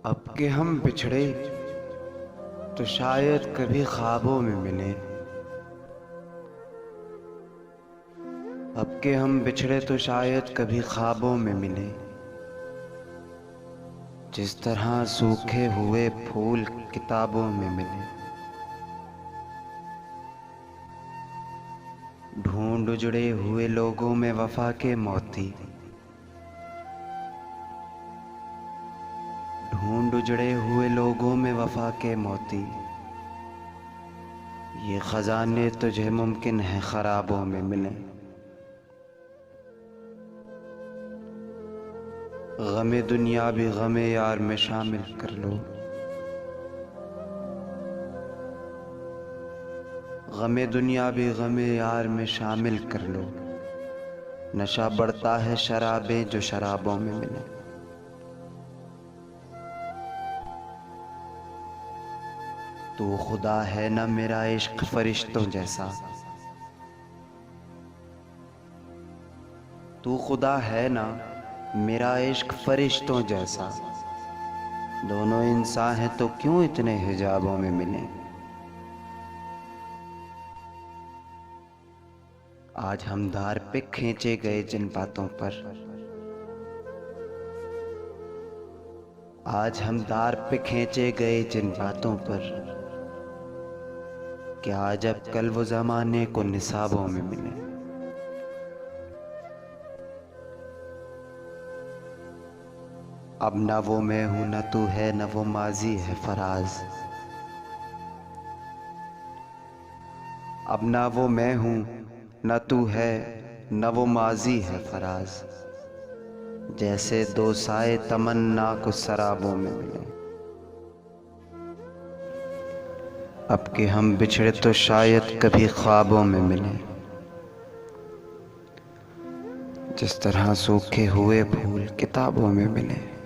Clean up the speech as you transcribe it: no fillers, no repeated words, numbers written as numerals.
अब के हम बिछड़े तो शायद कभी ख्वाबों में मिले। अब के हम बिछड़े तो शायद कभी ख्वाबों में मिले। जिस तरह सूखे हुए फूल किताबों में मिले। ढूंढ उजड़े हुए लोगों में वफा के मोती। ढूंढ उजड़े हुए लोगों में वफा के मोती। ये खजाने तुझे मुमकिन है खराबों में मिले। गमे दुनिया भी गमे यार में शामिल कर लो। गमे दुनिया भी गमे यार में शामिल कर लो। नशा बढ़ता है शराबें जो शराबों में मिले। तू खुदा है ना मेरा इश्क फरिश्तों जैसा। तू खुदा है ना मेरा इश्क फरिश्तों जैसा। दोनों इंसान हैं तो क्यों इतने हिजाबों में मिले। आज हम धार पे खींचे गए जिन बातों पर। आज हम धार पे खींचे गए जिन बातों पर। क्या आज अब कल वो जमाने को निसाबों में मिले। अब ना वो मैं हूं ना तू है ना वो माजी है फराज। अब ना वो मैं हूं ना तू है ना वो माजी है फराज। जैसे दो साए तमन्ना को सराबों में मिले। अब के हम बिछड़े तो शायद कभी ख्वाबों में मिले। जिस तरह सूखे हुए फूल किताबों में मिले।